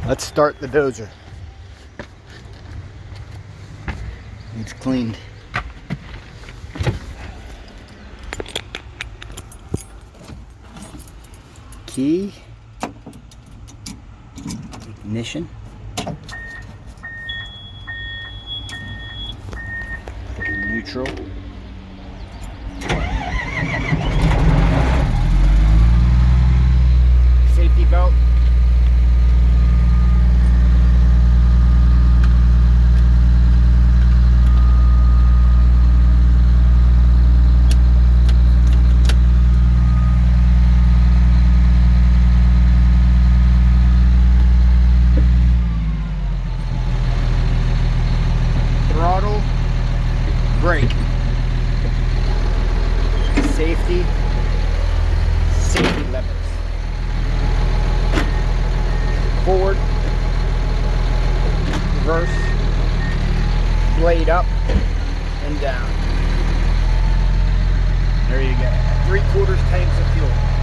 Let's start the dozer. It's cleaned. Key, ignition, neutral, safety belt, throttle, brake, safety levers, forward, reverse, blade up and down. There you go. 3/4 tanks of fuel.